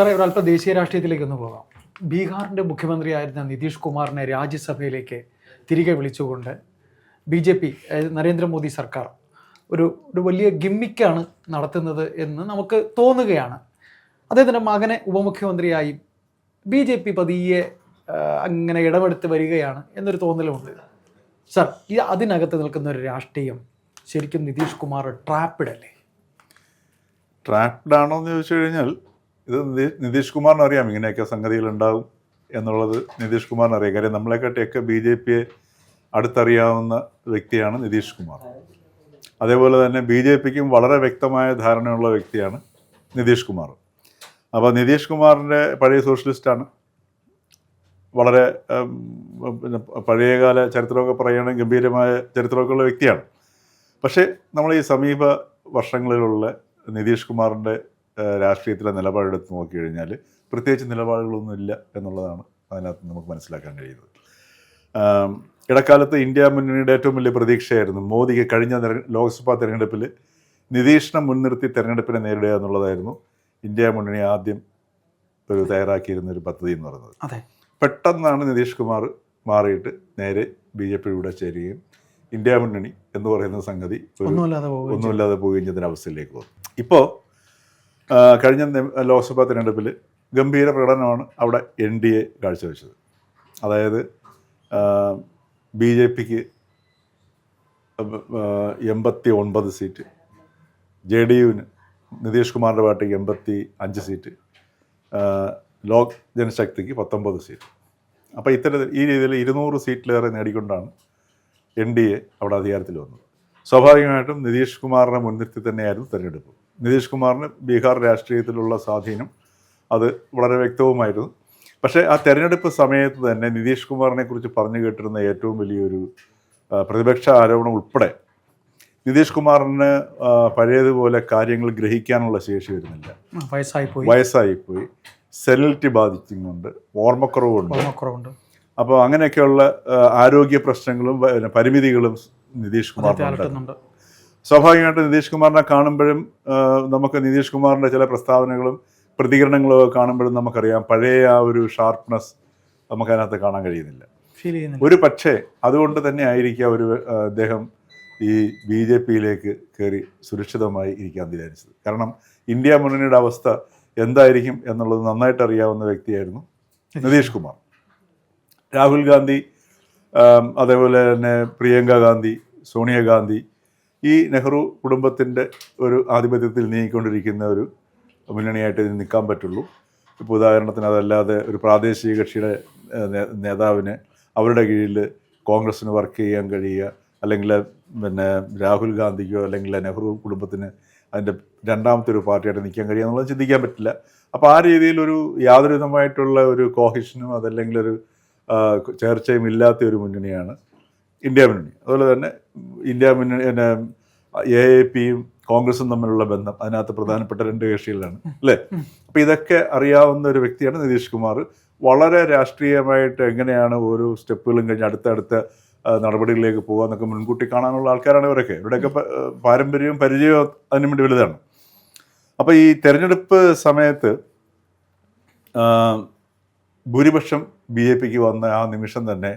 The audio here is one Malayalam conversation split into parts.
സാറേ, ഒരല്പം ദേശീയ രാഷ്ട്രീയത്തിലേക്കൊന്ന് പോകാം. ബീഹാറിൻ്റെ മുഖ്യമന്ത്രിയായിരുന്ന നിതീഷ് കുമാറിനെ രാജ്യസഭയിലേക്ക് തിരികെ വിളിച്ചുകൊണ്ട് BJP, നരേന്ദ്രമോദി സർക്കാർ ഒരു വലിയ ഗിമ്മിക്കാണ് നടത്തുന്നത് എന്ന് നമുക്ക് തോന്നുകയാണ്. അദ്ദേഹത്തിൻ്റെ മകനെ ഉപമുഖ്യമന്ത്രിയായി BJP പതിയെ അങ്ങനെ ഇടപെടുത്ത് വരികയാണ് എന്നൊരു തോന്നലുമുണ്ട്. സാർ, അതിനകത്ത് നിൽക്കുന്ന ഒരു രാഷ്ട്രീയം ശരിക്കും നിതീഷ് കുമാർ ട്രാപ്പിഡ് അല്ലേ? ട്രാപ്ഡ് ആണോ എന്ന് ചോദിച്ചു കഴിഞ്ഞാൽ, ഇത് നിതീഷ് കുമാറിന് അറിയാം ഇങ്ങനെയൊക്കെ സംഗതികളുണ്ടാകും എന്നുള്ളത്. നിതീഷ് കുമാറിന് അറിയാം. കാര്യം നമ്മളെക്കാട്ടിയൊക്കെ BJPയെ അടുത്തറിയാവുന്ന വ്യക്തിയാണ് നിതീഷ് കുമാർ. അതേപോലെ തന്നെ BJPക്കും വളരെ വ്യക്തമായ ധാരണയുള്ള വ്യക്തിയാണ് നിതീഷ് കുമാർ. അപ്പോൾ നിതീഷ് കുമാറിൻ്റെ പഴയ സോഷ്യലിസ്റ്റാണ്. വളരെ പഴയകാല ചരിത്രമൊക്കെ പറയുകയാണെങ്കിൽ ഗംഭീരമായ ചരിത്രമൊക്കെ ഉള്ള വ്യക്തിയാണ്. പക്ഷേ നമ്മൾ ഈ സമീപ വർഷങ്ങളിലുള്ള നിതീഷ് കുമാറിൻ്റെ രാഷ്ട്രീയത്തിലെ നിലപാടെടുത്ത് നോക്കിക്കഴിഞ്ഞാൽ പ്രത്യേകിച്ച് നിലപാടുകളൊന്നുമില്ല എന്നുള്ളതാണ് അതിനകത്ത് നമുക്ക് മനസ്സിലാക്കാൻ കഴിയുന്നത്. ഇടക്കാലത്ത് ഇന്ത്യ മുന്നണിയുടെ ഏറ്റവും വലിയ പ്രതീക്ഷയായിരുന്നു മോദിക്ക് കഴിഞ്ഞ ലോക്സഭാ തെരഞ്ഞെടുപ്പിൽ നിതീഷിനെ മുൻനിർത്തി തെരഞ്ഞെടുപ്പിനെ നേരിടുക എന്നുള്ളതായിരുന്നു ഇന്ത്യ മുന്നണി ആദ്യം തയ്യാറാക്കിയിരുന്നൊരു പദ്ധതി എന്ന് പറയുന്നത്. പെട്ടെന്നാണ് നിതീഷ് കുമാർ മാറിയിട്ട് നേരെ BJPയുടെ ചേരുകയും ഇന്ത്യ മുന്നണി എന്ന് പറയുന്ന സംഗതി ഒന്നുമില്ലാതെ പോവുകയും ചെയ്യുന്ന അവസ്ഥയിലേക്ക് പോകും. ഇപ്പോൾ കഴിഞ്ഞ ലോക്സഭാ തെരഞ്ഞെടുപ്പിൽ ഗംഭീര പ്രകടനമാണ് അവിടെ NDA കാഴ്ചവെച്ചത്. അതായത് BJPക്ക് 89 സീറ്റ്, JDUവിന് നിതീഷ് കുമാറിൻ്റെ പാർട്ടിക്ക് 85 സീറ്റ്, ലോക് ജനശക്തിക്ക് 19 സീറ്റ്. അപ്പോൾ ഈ രീതിയിൽ 200 സീറ്റിലേറെ നേടിക്കൊണ്ടാണ് NDA അവിടെ അധികാരത്തിൽ വന്നത്. സ്വാഭാവികമായിട്ടും നിതീഷ് കുമാറിനെ മുൻനിർത്തി തന്നെയായിരുന്നു തെരഞ്ഞെടുപ്പ്. നിതീഷ് കുമാറിന് ബീഹാർ രാഷ്ട്രീയത്തിലുള്ള സ്വാധീനം അത് വളരെ വ്യക്തവുമായിരുന്നു. പക്ഷേ ആ തെരഞ്ഞെടുപ്പ് സമയത്ത് തന്നെ നിതീഷ് കുമാറിനെ കുറിച്ച് പറഞ്ഞു കേട്ടിരുന്ന ഏറ്റവും വലിയൊരു പ്രതിപക്ഷ ആരോപണം ഉൾപ്പെടെ നിതീഷ് കുമാറിന് പഴയതുപോലെ കാര്യങ്ങൾ ഗ്രഹിക്കാനുള്ള ശേഷി വരുന്നില്ല, വയസ്സായിപ്പോയി, സെനിലിറ്റി ബാധിക്കുന്നുണ്ട്, ഓർമ്മക്കുറവുണ്ട്. അപ്പോൾ അങ്ങനെയൊക്കെയുള്ള ആരോഗ്യ പ്രശ്നങ്ങളും പരിമിതികളും നിതീഷ് കുമാറിനുണ്ട്. സ്വാഭാവികമായിട്ട് നിതീഷ് കുമാറിനെ കാണുമ്പോഴും നമുക്ക് നിതീഷ് കുമാറിൻ്റെ ചില പ്രസ്താവനകളും പ്രതികരണങ്ങളും ഒക്കെ കാണുമ്പോഴും നമുക്കറിയാം പഴയ ആ ഒരു ഷാർപ്പ്നെസ് നമുക്കതിനകത്ത് കാണാൻ കഴിയുന്നില്ല. ഒരു പക്ഷേ അതുകൊണ്ട് തന്നെ ആയിരിക്കാം അദ്ദേഹം ഈ BJPയിലേക്ക് കയറി സുരക്ഷിതമായി ഇരിക്കാൻ തീരുമാനിച്ചത്. കാരണം ഇന്ത്യ മുന്നണിയുടെ അവസ്ഥ എന്തായിരിക്കും എന്നുള്ളത് നന്നായിട്ട് അറിയാവുന്ന വ്യക്തിയായിരുന്നു നിതീഷ് കുമാർ. രാഹുൽ ഗാന്ധി, അതേപോലെ തന്നെ പ്രിയങ്ക ഗാന്ധി, സോണിയാഗാന്ധി, ഈ നെഹ്റു കുടുംബത്തിൻ്റെ ഒരു ആധിപത്യത്തിൽ നീങ്ങിക്കൊണ്ടിരിക്കുന്ന ഒരു മുന്നണിയായിട്ട് ഇതിന് നിൽക്കാൻ പറ്റുള്ളൂ. ഇപ്പോൾ ഉദാഹരണത്തിന് അതല്ലാതെ ഒരു പ്രാദേശിക കക്ഷിയുടെ നേതാവിന് അവരുടെ കീഴിൽ കോൺഗ്രസ്സിന് വർക്ക് ചെയ്യാൻ കഴിയുക, അല്ലെങ്കിൽ രാഹുൽ ഗാന്ധിക്കോ അല്ലെങ്കിൽ നെഹ്റു കുടുംബത്തിന് അതിൻ്റെ രണ്ടാമത്തെ ഒരു പാർട്ടിയായിട്ട് നിൽക്കാൻ കഴിയുക എന്നുള്ളത് ചിന്തിക്കാൻ പറ്റില്ല. അപ്പോൾ ആ രീതിയിലൊരു യാതൊരുവിധമായിട്ടുള്ള ഒരു കോഹിഷനും അതല്ലെങ്കിൽ ഒരു ചേർച്ചയും ഇല്ലാത്ത ഒരു മുന്നണിയാണ് ഇന്ത്യ മുന്നണി. അതുപോലെ തന്നെ ഇന്ത്യ മുന്നണി AAPയും കോൺഗ്രസും തമ്മിലുള്ള ബന്ധം അതിനകത്ത് പ്രധാനപ്പെട്ട 2 കക്ഷികളാണ് അല്ലേ. അപ്പോൾ ഇതൊക്കെ അറിയാവുന്ന ഒരു വ്യക്തിയാണ് നിതീഷ് കുമാർ. വളരെ രാഷ്ട്രീയമായിട്ട് എങ്ങനെയാണ് ഓരോ സ്റ്റെപ്പുകളും കഴിഞ്ഞ് അടുത്ത നടപടികളിലേക്ക് പോകുക എന്നൊക്കെ മുൻകൂട്ടി കാണാനുള്ള ആൾക്കാരാണ് ഇവരൊക്കെ. ഇവരുടെയൊക്കെ പാരമ്പര്യവും പരിചയവും അതിനു വേണ്ടി വലുതാണ്. അപ്പോൾ ഈ തെരഞ്ഞെടുപ്പ് സമയത്ത് ഭൂരിപക്ഷം BJPക്ക് വന്ന ആ നിമിഷം തന്നെ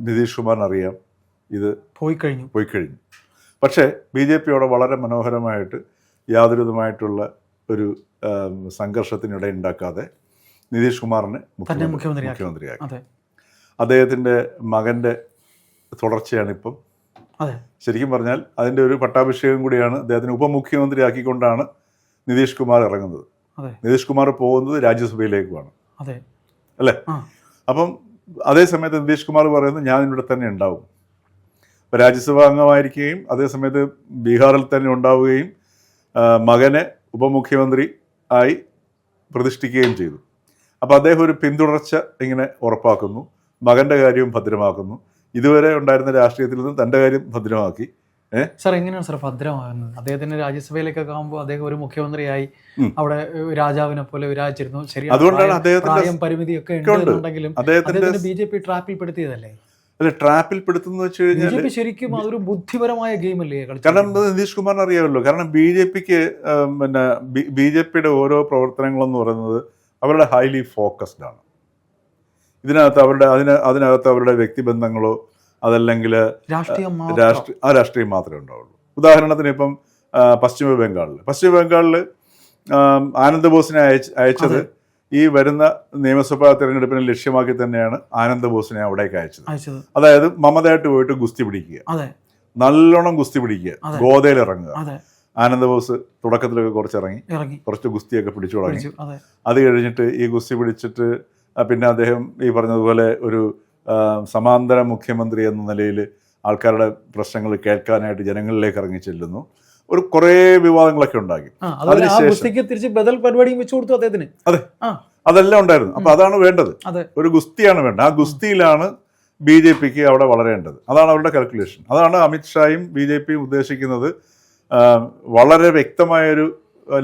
നിതീഷ് കുമാറിനറിയാം ഇത് പോയി കഴിഞ്ഞു. പക്ഷേ BJPയോടെ വളരെ മനോഹരമായിട്ട് യാതൊരുവിധമായിട്ടുള്ള ഒരു സംഘർഷത്തിനിടെ ഉണ്ടാക്കാതെ നിതീഷ് കുമാറിനെ മുഖ്യമന്ത്രിയാക്കി. അദ്ദേഹത്തിൻ്റെ മകൻ്റെ തുടർച്ചയാണിപ്പം. ശരിക്കും പറഞ്ഞാൽ അതിൻ്റെ ഒരു പട്ടാഭിഷേകം കൂടിയാണ്. അദ്ദേഹത്തിന് ഉപമുഖ്യമന്ത്രിയാക്കിക്കൊണ്ടാണ് നിതീഷ് കുമാർ ഇറങ്ങുന്നത്. നിതീഷ് കുമാർ പോകുന്നത് രാജ്യസഭയിലേക്കുമാണ് അല്ലേ. അപ്പം അതേസമയത്ത് നിതീഷ് കുമാർ പറയുന്നത് ഞാൻ ഇവിടെ തന്നെ ഉണ്ടാവും. ഇപ്പോൾ രാജ്യസഭാ അംഗമായിരിക്കുകയും അതേസമയത്ത് ബീഹാറിൽ തന്നെ ഉണ്ടാവുകയും മകനെ ഉപമുഖ്യമന്ത്രി ആയി പ്രതിഷ്ഠിക്കുകയും ചെയ്തു. അപ്പോൾ അദ്ദേഹം ഒരു പിന്തുടർച്ച ഇങ്ങനെ ഉറപ്പാക്കുന്നു, മകൻ്റെ കാര്യവും ഭദ്രമാക്കുന്നു. ഇതുവരെ ഉണ്ടായിരുന്ന രാഷ്ട്രീയത്തിൽ നിന്ന് തൻ്റെ കാര്യം ഭദ്രമാക്കി. സാർ, എങ്ങനെയാണ് സാർ ഭദ്രമാകുന്നത്? അദ്ദേഹത്തിന് രാജ്യസഭയിലേക്കൊക്കെ ആകുമ്പോൾ അദ്ദേഹം ഒരു മുഖ്യമന്ത്രിയായി അവിടെ രാജാവിനെ പോലെ വിരാജിച്ചിരുന്നു. ശരിയാണ്, അതുകൊണ്ടാണ് അദ്ദേഹത്തിന്റെ പരിമിതിയൊക്കെ ഉണ്ടെങ്കിലും അദ്ദേഹത്തിന് BJP ട്രാപ്പിൽ പെടുത്തിയതല്ലേ. അല്ല ട്രാപ്പിൽ പെടുത്തുന്ന വെച്ച് കഴിഞ്ഞാൽ BJP ശരിക്കും അതൊരു ബുദ്ധിപരമായ ഗെയിം അല്ലേ കാരണം നിതീഷ് കുമാറിന് അറിയാമല്ലോ. കാരണം ബി ജെ പിക്ക് പിന്നെ BJPയുടെ ഓരോ പ്രവർത്തനങ്ങളെന്ന് പറയുന്നത് അവരുടെ ഹൈലി ഫോക്കസ്ഡ് ആണ്. ഇതിനകത്ത് അതിനകത്ത് അവരുടെ വ്യക്തിബന്ധങ്ങളോ അതല്ലെങ്കിൽ രാഷ്ട്രീയം മാത്രമേ ഉണ്ടാവുള്ളൂ. ഉദാഹരണത്തിന് ഇപ്പം പശ്ചിമ ബംഗാളിൽ ആനന്ദ് ബോസിനെ അയച്ചത് ഈ വരുന്ന നിയമസഭാ തെരഞ്ഞെടുപ്പിനെ ലക്ഷ്യമാക്കി തന്നെയാണ് ആനന്ദ് ബോസിനെ അവിടേക്ക് അയച്ചത്. അതായത് മമതയായിട്ട് പോയിട്ട് ഗുസ്തി പിടിക്കുക, നല്ലോണം ഗുസ്തി പിടിക്കുക, ഗോതയിൽ ഇറങ്ങുക. ആനന്ദ് ബോസ് തുടക്കത്തിലൊക്കെ കുറച്ച് ഗുസ്തിയൊക്കെ പിടിച്ചു തുടങ്ങി. അത് കഴിഞ്ഞിട്ട് ഈ ഗുസ്തി പിടിച്ചിട്ട് പിന്നെ അദ്ദേഹം ഈ പറഞ്ഞതുപോലെ ഒരു സമാന്തര മുഖ്യമന്ത്രി എന്ന നിലയിൽ ആൾക്കാരുടെ പ്രശ്നങ്ങൾ കേൾക്കാനായിട്ട് ജനങ്ങളിലേക്ക് ഇറങ്ങി ചെല്ലുന്നു. കുറേ വിവാദങ്ങളൊക്കെ ഉണ്ടാക്കി. അതെ, അതെല്ലാം ഉണ്ടായിരുന്നു. അപ്പൊ അതാണ് വേണ്ടത്, ഒരു ഗുസ്തിയാണ് വേണ്ടത്. ആ ഗുസ്തിയിലാണ് BJPക്ക് അവിടെ വളരേണ്ടത്. അതാണ് അവരുടെ കാൽക്കുലേഷൻ. അതാണ് അമിത്ഷായും BJPയും ഉദ്ദേശിക്കുന്നത്. വളരെ വ്യക്തമായൊരു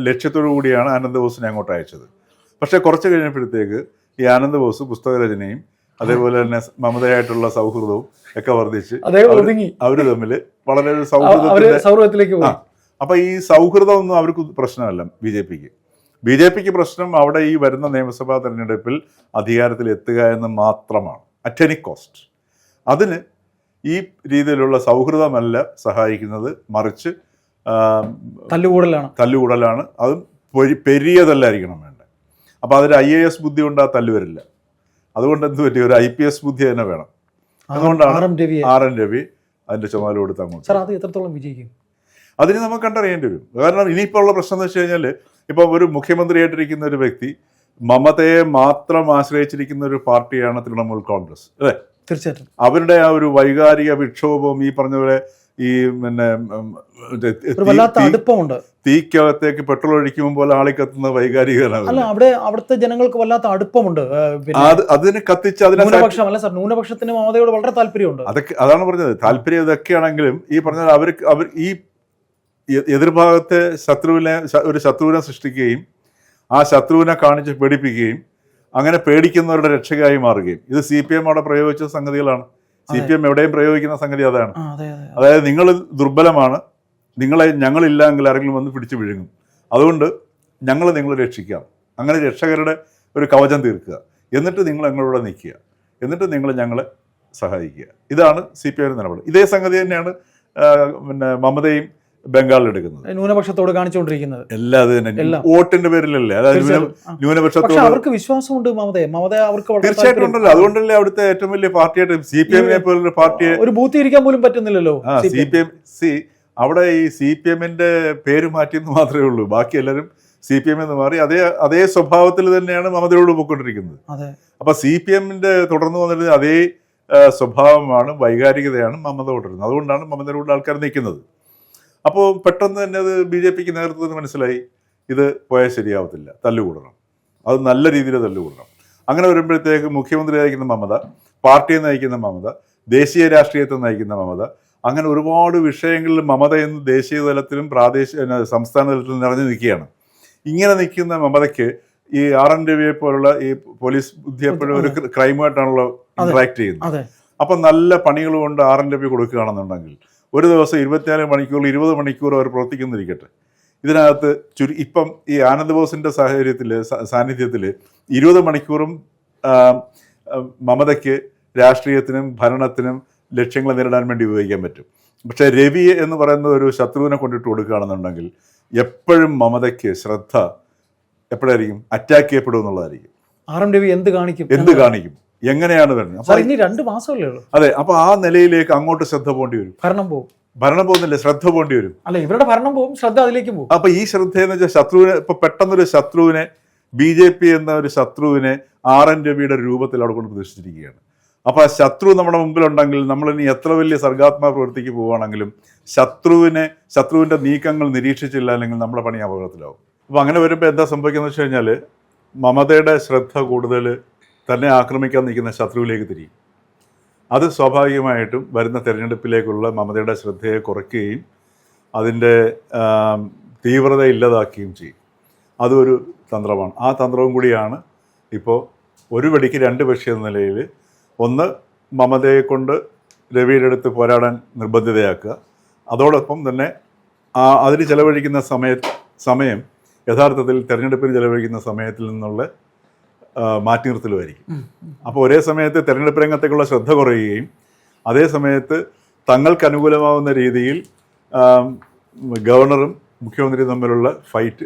ലക്ഷ്യത്തോടു കൂടിയാണ് ആനന്ദ് ബോസിനെ അങ്ങോട്ട് അയച്ചത്. പക്ഷെ കുറച്ച് കഴിഞ്ഞപ്പോഴത്തേക്ക് ഈ ആനന്ദ് ബോസ് പുസ്തകരചനയും അതേപോലെ തന്നെ മമതയായിട്ടുള്ള സൗഹൃദവും ഒക്കെ വർദ്ധിച്ച് അവര് തമ്മിൽ വളരെ സൗഹൃദത്തിലേക്ക്. അപ്പൊ ഈ സൗഹൃദം ഒന്നും അവർക്ക് പ്രശ്നമല്ല BJPക്ക് പ്രശ്നം അവിടെ ഈ വരുന്ന നിയമസഭാ തെരഞ്ഞെടുപ്പിൽ അധികാരത്തിൽ എത്തുക എന്ന് മാത്രമാണ്, അറ്റ് എനി കോസ്റ്റ്. അതിന് ഈ രീതിയിലുള്ള സൗഹൃദമല്ല സഹായിക്കുന്നത്, മറിച്ച് തല്ലുകൂടലാണ്. അതും പെരിയ തല്ലായിരിക്കണം വേണ്ടത്. അപ്പൊ അതൊരു IAS ബുദ്ധി കൊണ്ട് ആ തല്ല് വരില്ല. അതുകൊണ്ട് എന്ത് പറ്റി, ഒരു IPS ബുദ്ധി തന്നെ വേണം. അതുകൊണ്ടാണ് RN രവി അതിന്റെ ചുമതല കൊടുത്ത് അങ്ങോട്ട്. എത്രത്തോളം വിജയിക്കും അതിന് നമുക്ക് കണ്ടറിയേണ്ടി വരും. കാരണം ഇനിയിപ്പോൾ ഉള്ള പ്രശ്നം എന്ന് വെച്ച് കഴിഞ്ഞാൽ, ഇപ്പം ഒരു മുഖ്യമന്ത്രിയായിട്ടിരിക്കുന്ന ഒരു വ്യക്തി മമതയെ മാത്രം ആശ്രയിച്ചിരിക്കുന്ന ഒരു പാർട്ടിയാണ് തൃണമൂൽ കോൺഗ്രസ്, അല്ലേ? തീർച്ചയായിട്ടും. അവരുടെ ആ ഒരു വൈകാരിക വിക്ഷോഭവും ഈ പറഞ്ഞ പോലെ ഈ പിന്നെ തീക്കകത്തേക്ക് പെട്രോൾ ഒഴിക്കുമ്പോൾ പോലെ ആളിക്കത്തുന്ന വൈകാരികമാണ്. അവിടുത്തെ ജനങ്ങൾക്ക് വല്ലാത്ത അടുപ്പമുണ്ട്. അതിന് കത്തിച്ച് ന്യൂനപക്ഷത്തിന് മമതയോട് വളരെ താല്പര്യമുണ്ട്. അതാണ് പറഞ്ഞത്. താല്പര്യം ഇതൊക്കെയാണെങ്കിലും ഈ പറഞ്ഞ അവർ ഈ എതിർഭാഗത്തെ ഒരു ശത്രുവിനെ സൃഷ്ടിക്കുകയും ആ ശത്രുവിനെ കാണിച്ച് പേടിപ്പിക്കുകയും അങ്ങനെ പേടിക്കുന്നവരുടെ രക്ഷകയായി മാറുകയും, ഇത് CPM അവിടെ പ്രയോഗിച്ച സംഗതികളാണ്. CPM എവിടെയും പ്രയോഗിക്കുന്ന സംഗതി അതാണ്. അതായത് നിങ്ങൾ ദുർബലമാണ്, ഞങ്ങളില്ലെങ്കിൽ ആരെങ്കിലും വന്ന് പിടിച്ചു വിഴുങ്ങും, അതുകൊണ്ട് നിങ്ങളെ രക്ഷിക്കാം. അങ്ങനെ രക്ഷകരുടെ ഒരു കവചം തീർക്കുക, എന്നിട്ട് നിങ്ങൾ ഞങ്ങളോട് നിൽക്കുക, എന്നിട്ട് ഞങ്ങളെ സഹായിക്കുക. ഇതാണ് CPM നിലപാട്. ഇതേ സംഗതി തന്നെയാണ് പിന്നെ മമതയും ബംഗാളിൽ എടുക്കുന്നത്, ന്യൂനപക്ഷത്തോട് കാണിച്ചുകൊണ്ടിരിക്കുന്നത്. എല്ലാം അത് തന്നെ വോട്ടിന്റെ പേരിലല്ലേ. അതായത് ന്യൂനപക്ഷത്തോട് അവർക്ക് വിശ്വാസമുണ്ട്. മമത അവർക്ക് തീർച്ചയായിട്ടും ഉണ്ടല്ലോ. അതുകൊണ്ടല്ലേ അവിടുത്തെ ഏറ്റവും വലിയ പാർട്ടിയായിട്ട് CPM-നെ പോലൊരു പാർട്ടിയെ ഒരു ബൂത്ത് ഇരിക്കാൻ പോലും പറ്റുന്നില്ലല്ലോ. CPM അവിടെ ഈ CPM-ന്റെ പേര് മാറ്റിയെന്ന് മാത്രമേ ഉള്ളൂ. ബാക്കി എല്ലാവരും CPM എന്ന് മാറി അതേ സ്വഭാവത്തിൽ തന്നെയാണ് മമതയോട് പോയിക്കൊണ്ടിരിക്കുന്നത്. അപ്പൊ CPM-ന്റെ തുടർന്ന് വന്നിട്ട് അതേ സ്വഭാവമാണ്, വൈകാരികതയാണ് മമത തുടരുന്നത്. അതുകൊണ്ടാണ് മമതയോട് ആൾക്കാർ നിൽക്കുന്നത്. അപ്പോൾ പെട്ടെന്ന് തന്നെ അത് BJPക്ക് നേതൃത്വത്തിന് മനസ്സിലായി, ഇത് പോയാൽ ശരിയാവത്തില്ല, തല്ലുകൂടണം, അത് നല്ല രീതിയിൽ തല്ലുകൂടണം. അങ്ങനെ വരുമ്പോഴത്തേക്ക് മുഖ്യമന്ത്രി നയിക്കുന്ന മമത, പാർട്ടിയെ നയിക്കുന്ന മമത, ദേശീയ രാഷ്ട്രീയത്തെ നയിക്കുന്ന മമത, അങ്ങനെ ഒരുപാട് വിഷയങ്ങളിൽ മമത എന്ന് ദേശീയ തലത്തിലും സംസ്ഥാന തലത്തിലും നിറഞ്ഞു നിൽക്കുകയാണ്. ഇങ്ങനെ നിൽക്കുന്ന മമതയ്ക്ക് ഈ RN രവിയെ പോലുള്ള ഈ പോലീസ് ബുദ്ധി എപ്പോഴും ഒരു ക്രൈമായിട്ടാണല്ലോ ഇന്ററാക്ട് ചെയ്യുന്നത്. അപ്പം നല്ല പണികൾ കൊണ്ട് RN രവി കൊടുക്കുകയാണെന്നുണ്ടെങ്കിൽ ഒരു ദിവസം 24 മണിക്കൂർ 20 മണിക്കൂർ അവർ പ്രവർത്തിക്കുന്നിരിക്കട്ടെ. ഇതിനകത്ത് ഇപ്പം ഈ ആനന്ദ് ബോസിന്റെ സാന്നിധ്യത്തിൽ 20 മണിക്കൂറും മമതയ്ക്ക് രാഷ്ട്രീയത്തിനും ഭരണത്തിനും ലക്ഷ്യങ്ങൾ നേരിടാൻ വേണ്ടി ഉപയോഗിക്കാൻ പറ്റും. പക്ഷേ രവി എന്ന് പറയുന്ന ഒരു ശത്രുവിനെ കൊണ്ടിട്ട് കൊടുക്കുകയാണെന്നുണ്ടെങ്കിൽ എപ്പോഴും മമതയ്ക്ക് ശ്രദ്ധ എപ്പോഴായിരിക്കും, അറ്റാക്ക് ചെയ്യപ്പെടും എന്നുള്ളതായിരിക്കും. രവി എന്ത് കാണിക്കും, എങ്ങനെയാണ് വരുന്നത്. 2 മാസമല്ലേ ഉള്ളൂ. അതെ, അപ്പൊ ആ നിലയിലേക്ക് അങ്ങോട്ട് ശ്രദ്ധ പോകേണ്ടി വരും. ഭരണം പോകുന്നില്ല, ശ്രദ്ധ പോകേണ്ടി വരും. ഇവരുടെ ഭരണം പോകും, ശ്രദ്ധ അതിലേക്ക് പോകും. അപ്പൊ ഈ ശ്രദ്ധ എന്ന് വെച്ചാൽ ശത്രുവിനെ, ഇപ്പൊ പെട്ടെന്നൊരു ശത്രുവിനെ, BJP എന്ന ഒരു ശത്രുവിനെ RN രവിയുടെ രൂപത്തിൽ അവിടെ കൊണ്ട് പ്രതിഷ്ഠിച്ചിരിക്കുകയാണ്. അപ്പൊ ആ ശത്രു നമ്മുടെ മുമ്പിലുണ്ടെങ്കിൽ നമ്മൾ ഇനി എത്ര വലിയ സർഗാത്മക പ്രവൃത്തിക്ക് പോവുകയാണെങ്കിലും ശത്രുവിന്റെ നീക്കങ്ങൾ നിരീക്ഷിച്ചില്ല അല്ലെങ്കിൽ നമ്മുടെ പണി അപകടത്തിലാവും. അപ്പൊ അങ്ങനെ വരുമ്പോൾ എന്താ സംഭവിക്കുന്നത് വെച്ച് കഴിഞ്ഞാൽ, മമതയുടെ ശ്രദ്ധ കൂടുതൽ തന്നെ ആക്രമിക്കാൻ നിൽക്കുന്ന ശത്രുവിലേക്ക് തിരിയും. അത് സ്വാഭാവികമായിട്ടും വരുന്ന തെരഞ്ഞെടുപ്പിലേക്കുള്ള മമതയുടെ ശ്രദ്ധയെ കുറയ്ക്കുകയും അതിൻ്റെ തീവ്രത ഇല്ലാതാക്കുകയും ചെയ്യും. അതൊരു തന്ത്രമാണ്. ആ തന്ത്രവും കൂടിയാണ് ഇപ്പോൾ ഒരു വെടിക്ക് 2 പക്ഷി എന്ന നിലയിൽ, ഒന്ന് മമതയെ കൊണ്ട് രവിയുടെ അടുത്ത് പോരാടാൻ നിർബന്ധിതയാക്കുക. അതോടൊപ്പം തന്നെ അതിന് ചെലവഴിക്കുന്ന സമയം യഥാർത്ഥത്തിൽ തെരഞ്ഞെടുപ്പിന് ചെലവഴിക്കുന്ന സമയത്തിൽ നിന്നുള്ള മാറ്റി നിർത്തലുമായിരിക്കും. അപ്പോൾ ഒരേ സമയത്ത് തെരഞ്ഞെടുപ്പ് രംഗത്തേക്കുള്ള ശ്രദ്ധ കുറയുകയും അതേ സമയത്ത് തങ്ങൾക്ക് അനുകൂലമാവുന്ന രീതിയിൽ ഗവർണറും മുഖ്യമന്ത്രിയും തമ്മിലുള്ള ഫൈറ്റ്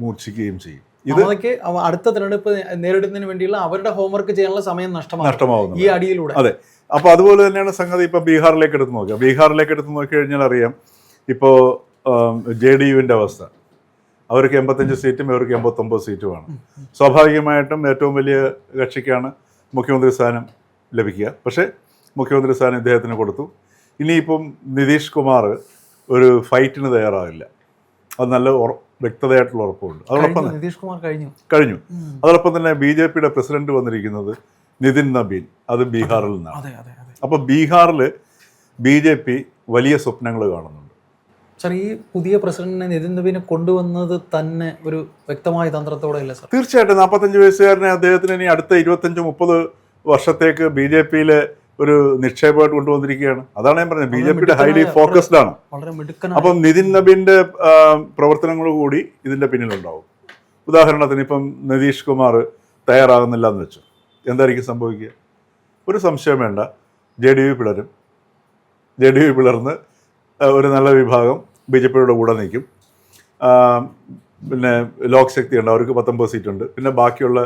മൂർച്ഛിക്കുകയും ചെയ്യും. മമതയ്ക്ക് അടുത്ത തെരഞ്ഞെടുപ്പ് നേരിടുന്നതിന് വേണ്ടിയുള്ള അവരുടെ ഹോംവർക്ക് ചെയ്യാനുള്ള സമയം നഷ്ടമാവുന്നു ഈ അടിയിലൂടെ. അതെ. അപ്പോൾ അതുപോലെ തന്നെയാണ് സംഗതി. ഇപ്പോൾ ബീഹാറിലേക്ക് എടുത്ത് നോക്കുക. ബീഹാറിലേക്ക് എടുത്ത് നോക്കിക്കഴിഞ്ഞാൽ അറിയാം, ഇപ്പോൾ JDUവിൻ്റെ അവസ്ഥ. അവർക്ക് 85 സീറ്റും ഇവർക്ക് 89 സീറ്റുമാണ്. സ്വാഭാവികമായിട്ടും ഏറ്റവും വലിയ കക്ഷിക്കാണ് മുഖ്യമന്ത്രി സ്ഥാനം ലഭിക്കുക. പക്ഷേ മുഖ്യമന്ത്രി സ്ഥാനം ഇദ്ദേഹത്തിന് കൊടുത്തു. ഇനിയിപ്പം നിതീഷ് കുമാർ ഒരു ഫൈറ്റിന് തയ്യാറാവില്ല. അത് നല്ല വ്യക്തതയായിട്ടുള്ള ഉറപ്പുണ്ട്. അതോടൊപ്പം നിതീഷ് കുമാർ കഴിഞ്ഞു. അതോടൊപ്പം തന്നെ BJPയുടെ പ്രസിഡന്റ് വന്നിരിക്കുന്നത് നിതിൻ നബീൻ, അത് ബീഹാറിൽ നിന്നാണ്. അപ്പോൾ ബീഹാറിൽ BJP വലിയ സ്വപ്നങ്ങൾ കാണുന്നുണ്ട്. സാർ, ഈ പുതിയ പ്രസിഡന്റിനെ നിതിൻ നബീനെ കൊണ്ടുവന്നത് തന്നെ ഒരു വ്യക്തമായ തന്ത്രത്തോടെ അല്ലേ സാർ? തീർച്ചയായിട്ടും. 45 വയസ്സുകാരനെ അദ്ദേഹത്തിന് ഇനി അടുത്ത 25-30 വർഷത്തേക്ക് BJPയിലെ ഒരു നിക്ഷേപമായിട്ട് കൊണ്ടുവന്നിരിക്കുകയാണ്. അതാണ് ഞാൻ പറഞ്ഞത്, BJPയുടെ ഹൈലി ഫോക്കസ്ഡ് ആണ്. അപ്പം നിതിൻ നബീന്റെ പ്രവർത്തനങ്ങൾ കൂടി ഇതിന്റെ പിന്നിലുണ്ടാവും. ഉദാഹരണത്തിന് ഇപ്പം നിതീഷ് കുമാർ തയ്യാറാകുന്നില്ല എന്ന് വെച്ചു, എന്തായിരിക്കും സംഭവിക്കുക? ഒരു സംശയം വേണ്ട, JDU പിളരും. JDU പിളർന്ന് ഒരു നല്ല വിഭാഗം BJPയുടെ കൂടെ നിൽക്കും. പിന്നെ ലോക് ശക്തി ഉണ്ട്, അവർക്ക് 19 സീറ്റുണ്ട്. പിന്നെ ബാക്കിയുള്ള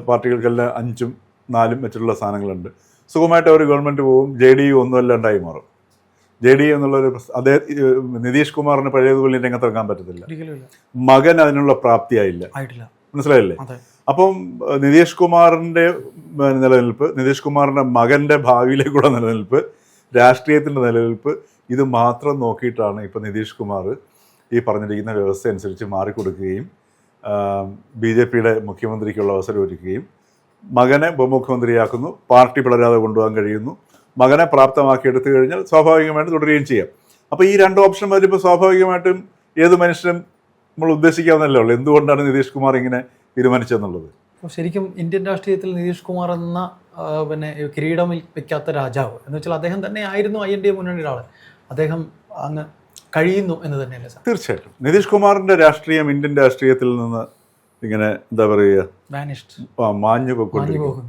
പാർട്ടികൾക്കെല്ലാം 5ഉം 4ഉം വെച്ചിട്ടുള്ള സ്ഥാനങ്ങളുണ്ട്. സുഖമായിട്ട് അവർ ഗവൺമെൻറ് പോവും. JDU ഒന്നുമല്ലാണ്ടായി മാറും. JDU എന്നുള്ളൊരു നിതീഷ് കുമാറിന് പഴയതുപോലെ രംഗത്തിറങ്ങാൻ പറ്റത്തില്ല. മകൻ അതിനുള്ള പ്രാപ്തിയായില്ല. മനസ്സിലായില്ലേ? അപ്പം നിതീഷ് കുമാറിൻ്റെ നിലനിൽപ്പ്, നിതീഷ് കുമാറിൻ്റെ മകൻ്റെ ഭാവിയിലേക്കുള്ള നിലനിൽപ്പ്, രാഷ്ട്രീയത്തിൻ്റെ നിലനിൽപ്പ്, ഇത് മാത്രം നോക്കിയിട്ടാണ് ഇപ്പോൾ നിതീഷ് കുമാർ ഈ പറഞ്ഞിരിക്കുന്ന വ്യവസ്ഥ അനുസരിച്ച് മാറിക്കൊടുക്കുകയും BJPയുടെ മുഖ്യമന്ത്രിക്കുള്ള അവസരം ഒരുക്കുകയും മകനെ ഉപമുഖ്യമന്ത്രിയാക്കുന്നു. പാർട്ടി പിളരാതെ കൊണ്ടുപോകാൻ കഴിയുന്നു. മകനെ പ്രാപ്തമാക്കി എടുത്തു കഴിഞ്ഞാൽ സ്വാഭാവികമായിട്ട് തുടരുകയും ചെയ്യാം. അപ്പോൾ ഈ 2 ഓപ്ഷൻ വരുമ്പോൾ സ്വാഭാവികമായിട്ടും ഏത് മനുഷ്യനും നമ്മൾ ഉദ്ദേശിക്കാവുന്നല്ലേ ഉള്ളൂ എന്തുകൊണ്ടാണ് നിതീഷ് കുമാർ ഇങ്ങനെ തീരുമാനിച്ചെന്നുള്ളത്. ശരിക്കും ഇന്ത്യൻ രാഷ്ട്രീയത്തിൽ നിതീഷ് കുമാർ എന്ന പിന്നെ കിരീടം വെക്കാത്ത രാജാവ് എന്ന് വെച്ചാൽ അദ്ദേഹം തന്നെ ആയിരുന്നു INDA മുന്നണിയുടെ ആൾ. അദ്ദേഹം അങ്ങ് കഴിയുന്നു എന്ന് തന്നെയല്ലേ സാർ? തീർച്ചയായിട്ടും. നിതീഷ് കുമാറിൻ്റെ രാഷ്ട്രീയം ഇന്ത്യൻ രാഷ്ട്രീയത്തിൽ നിന്ന് ഇങ്ങനെ എന്താ പറയുക, മാഞ്ഞു പോയിക്കൊണ്ടിരിക്കുന്നു.